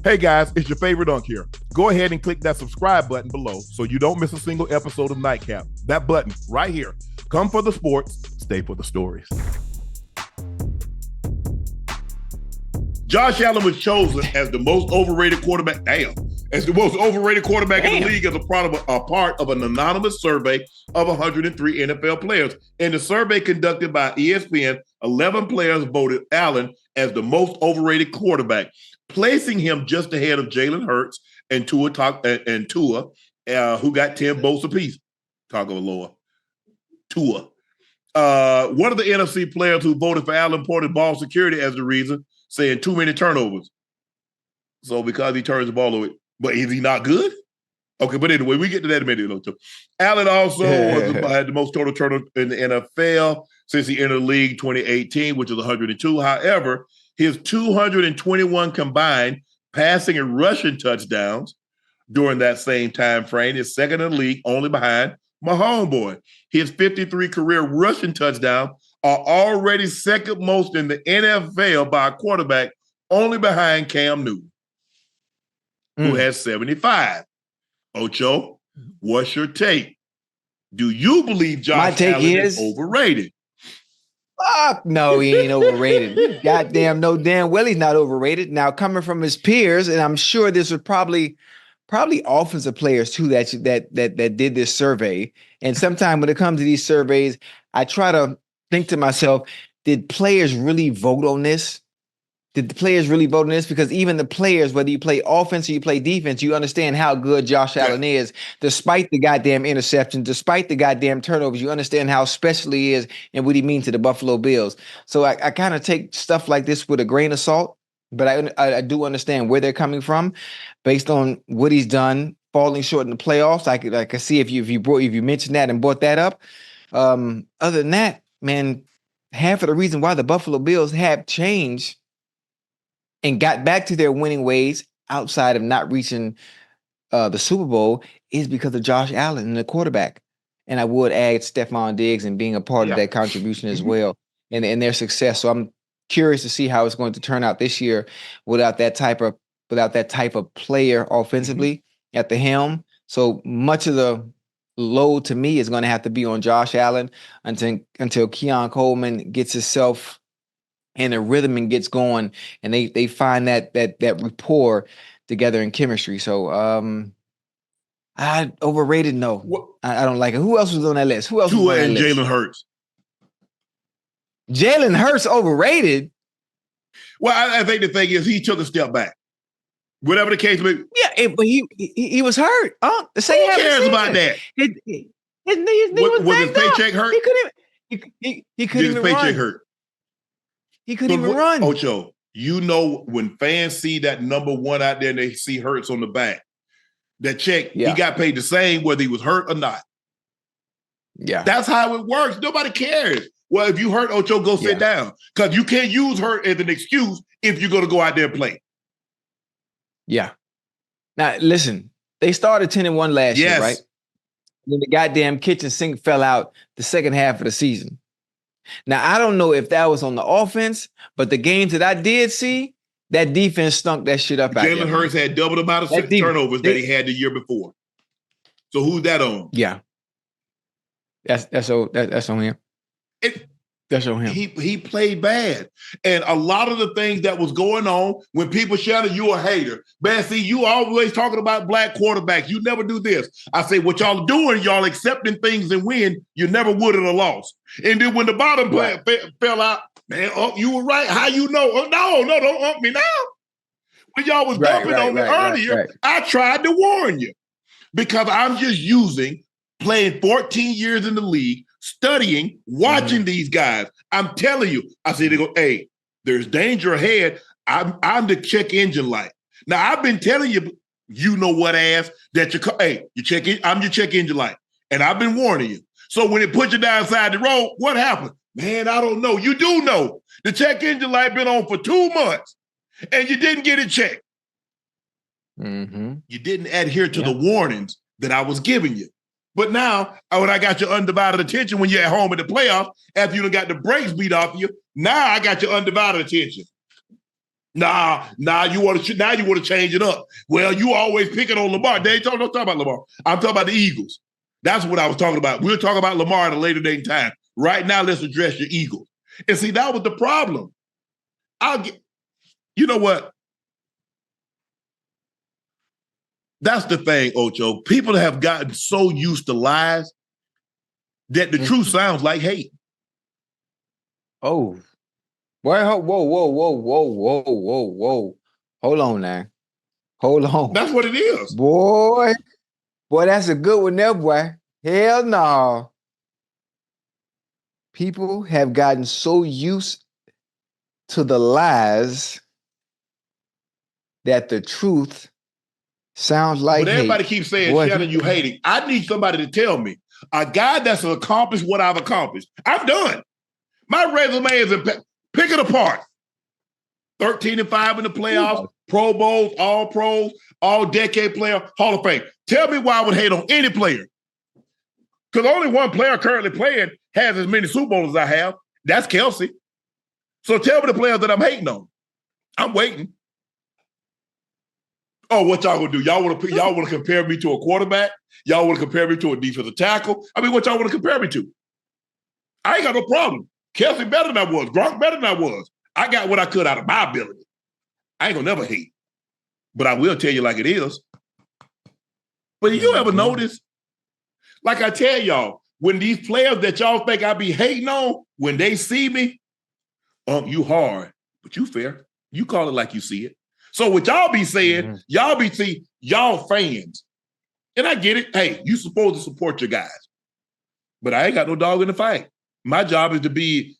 Hey guys, it's your favorite Unc here. Go ahead and click that subscribe button below so you don't miss a single episode of Nightcap. That button right here. Come for the sports, stay for the stories. Josh Allen was chosen as the most overrated quarterback. As the most overrated quarterback in the league as a part of an anonymous survey of 103 NFL players. In the survey conducted by ESPN, 11 players voted Allen as the most overrated quarterback, placing him just ahead of Jalen Hurts and Tua, who got 10 votes apiece. Tua. One of the NFC players who voted for Allen pointed ball security as the reason, saying too many turnovers. So because he turns the ball away, but is he not good? Okay, but anyway, we get to that in a minute. Allen also had the most total turnovers in the NFL since he entered the league 2018, which is 102. However, his 221 combined passing and rushing touchdowns during that same time frame is second in the league, only behind my homeboy. His 53 career rushing touchdowns are already second most in the NFL by a quarterback, only behind Cam Newton, who has 75. Ocho, what's your take? Do you believe Josh Allen is overrated? Fuck no, he ain't overrated. Goddamn, no damn well he's not overrated. Now, coming from his peers, and I'm sure this was probably offensive players too that did this survey. And sometimes when it comes to these surveys, I try to think to myself, did players really vote on this? Did the players really vote on this? Because even the players, whether you play offense or you play defense, you understand how good Josh Allen is, despite the goddamn interceptions, despite the goddamn turnovers. You understand how special he is and what he means to the Buffalo Bills. So I kind of take stuff like this with a grain of salt, but I do understand where they're coming from based on what he's done, falling short in the playoffs. I could see if you mentioned that and brought that up. Other than that, man, half of the reason why the Buffalo Bills have changed and got back to their winning ways outside of not reaching the Super Bowl is because of Josh Allen and the quarterback. And I would add Stephon Diggs and being a part of that contribution as well and their success. So I'm curious to see how it's going to turn out this year without that type of player offensively at the helm. So much of the load to me is going to have to be on Josh Allen until Keon Coleman gets himself in a rhythm and gets going, and they find that rapport together in chemistry. So I overrated. No, I don't like it. Who else was on that list? Who else? Tua and Jalen Hurts. Jalen Hurts overrated. Well, I think the thing is he took a step back. Whatever the case may be. Yeah, but he was hurt. The second Who cares about that? His was his paycheck hurt? He couldn't even run. Hurt. He couldn't even run. Ocho, you know when fans see that number one out there and they see Hurts on the back, that check, he got paid the same whether he was hurt or not. Yeah. That's how it works. Nobody cares. Well, if you hurt Ocho, go sit down. Because you can't use hurt as an excuse if you're going to go out there and play. Yeah. Now, listen, they started 10-1 last year, right? And then the goddamn kitchen sink fell out the second half of the season. Now, I don't know if that was on the offense, but the games that I did see, that defense stunk that shit up. Jalen Hurts had double the amount of turnovers that he had the year before. So who's that on? Yeah. That's on him. That's on him. He played bad. And a lot of the things that was going on when people shouted, you a hater. Man, see, you always talking about black quarterbacks. You never do this. I say, what y'all doing, y'all accepting things and win, you never would have lost. And then when the bottom player fell out, man, you were right. How you know? Oh, no, don't ump me now. When y'all was dumping on me earlier, I tried to warn you. Because I'm just playing 14 years in the league, studying, watching these guys. I'm telling you, I say they go, hey, there's danger ahead. I'm the check engine light. Now I've been telling you, you know what ass that I'm your check engine light, and I've been warning you. So when it puts you downside the road, what happened? Man, I don't know. You do know the check engine light been on for 2 months, and you didn't get it checked. You didn't adhere to the warnings that I was giving you. But now, when I got your undivided attention when you're at home in the playoffs, after you done got the brakes beat off you, now I got your undivided attention. Nah, you want to change it up. Well, you always picking on Lamar. Don't talk about Lamar. I'm talking about the Eagles. That's what I was talking about. We'll talk about Lamar at a later date in time. Right now, let's address your Eagles. And see, that was the problem. You know what? That's the thing, Ocho. People have gotten so used to lies that the truth sounds like hate. Oh. Whoa. Hold on now. Hold on. That's what it is. Boy, that's a good one there, boy. Hell no. People have gotten so used to the lies that the truth sounds like But everybody hate. keeps saying, Shannon, you hating. I need somebody to tell me. A guy that's accomplished what I've accomplished. I'm done. My resume is pick it apart. 13-5 in the playoffs, Pro Bowls, All Pros, All Decade Player, Hall of Fame. Tell me why I would hate on any player. Because only one player currently playing has as many Super Bowls as I have. That's Kelsey. So tell me the players that I'm hating on. I'm waiting. Oh, what y'all gonna do? Y'all want to compare me to a quarterback? Y'all want to compare me to a defensive tackle? I mean, what y'all want to compare me to? I ain't got no problem. Kelsey better than I was. Gronk better than I was. I got what I could out of my ability. I ain't gonna never hate. But I will tell you like it is. But you ever notice? Like I tell y'all, when these players that y'all think I be hating on, when they see me, you hard, but you fair. You call it like you see it. So what y'all be saying, y'all fans. And I get it. Hey, you supposed to support your guys. But I ain't got no dog in the fight. My job is to be,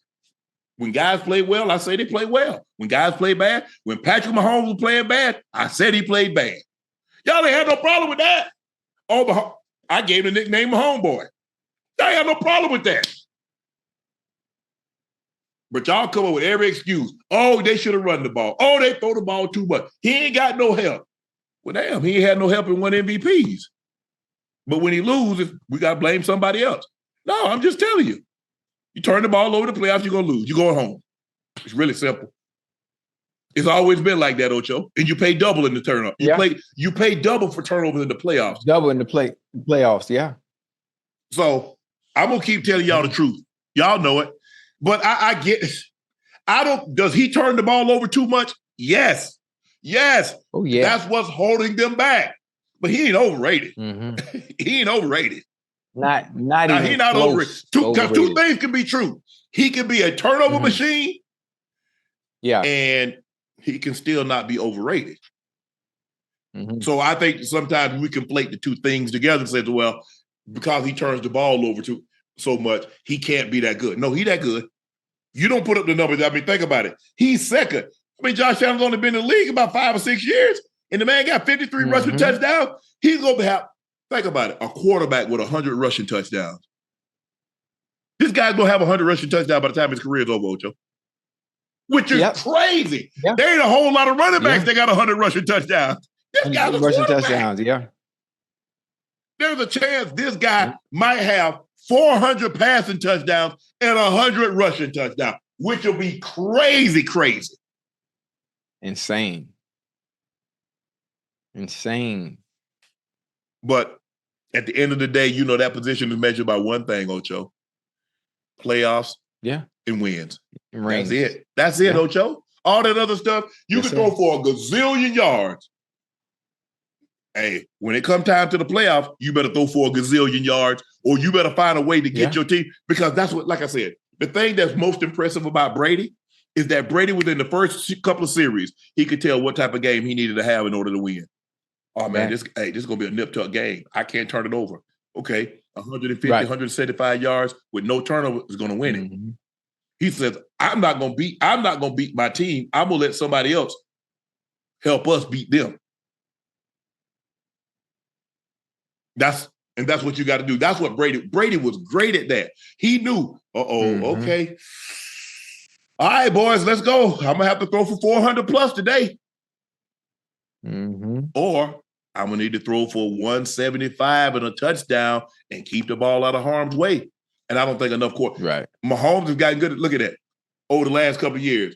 when guys play well, I say they play well. When guys play bad, when Patrick Mahomes was playing bad, I said he played bad. Y'all ain't had no problem with that. Oh, I gave him the nickname Homeboy. I ain't had no problem with that. But y'all come up with every excuse. Oh, they should have run the ball. Oh, they throw the ball too much. He ain't got no help. Well, damn, he ain't had no help in win MVPs. But when he loses, we got to blame somebody else. No, I'm just telling you. You turn the ball over the playoffs, you're going to lose. You're going home. It's really simple. It's always been like that, Ocho. And you pay double in the turnover. You pay double for turnovers in the playoffs. Double in the playoffs, yeah. So I'm going to keep telling y'all the truth. Y'all know it. But I get, does he turn the ball over too much? Yes. Oh, yeah. That's what's holding them back. But he ain't overrated. Mm-hmm. He ain't overrated. Not even he's not overrated. Two things can be true. He can be a turnover machine. Yeah. And he can still not be overrated. Mm-hmm. So I think sometimes we conflate the two things together and say, well, because he turns the ball over so much, he can't be that good. No, he that good. You don't put up the numbers. I mean, think about it. He's second. I mean, Josh Allen's only been in the league about 5 or 6 years, and the man got 53 rushing touchdowns. He's going to have, think about it, a quarterback with 100 rushing touchdowns. This guy's going to have 100 rushing touchdowns by the time his career is over, Ocho. Which is crazy. Yep. There ain't a whole lot of running backs that got 100 rushing touchdowns. This guy's a rushing touchdowns, There's a chance this guy might have 400 passing touchdowns and 100 rushing touchdowns, which will be crazy. Insane. But at the end of the day, you know that position is measured by one thing, Ocho. Playoffs and wins. That's it, Ocho. All that other stuff, you can throw for a gazillion yards. Hey, when it comes time to the playoff, you better throw for a gazillion yards, or you better find a way to get your team. Because that's what, like I said, the thing that's most impressive about Brady is that Brady, within the first couple of series, he could tell what type of game he needed to have in order to win. Oh, man, this is going to be a nip-tuck game. I can't turn it over. Okay, 150, 175 yards with no turnover is going to win it. Mm-hmm. He says, I'm not going to beat my team. I'm going to let somebody else help us beat them. That's what you got to do. That's what Brady was great at that. He knew, okay. All right, boys, let's go. I'm going to have to throw for 400 plus today. Mm-hmm. Or I'm going to need to throw for 175 and a touchdown and keep the ball out of harm's way. And I don't think enough Mahomes has gotten good at, look at that, over the last couple of years.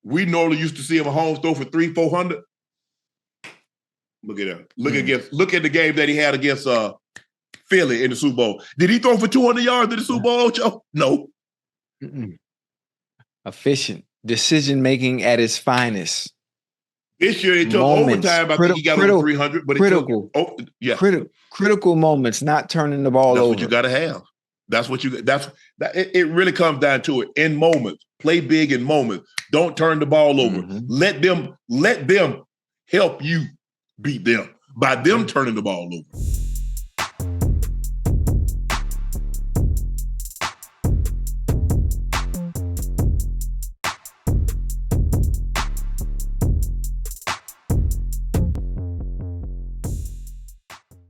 we normally used to see him at home throw for 300-400. Look at that. Look at the game that he had against Philly in the Super Bowl. Did he throw for 200 yards in the Super Bowl, Ocho? No. Efficient decision making at its finest. This year it took overtime. I think he got over 300, but critical. Critical moments, not turning the ball over. That's what you got to have. It really comes down to it. In moments, play big in moments. Don't turn the ball over. Let them help you beat them by them turning the ball over.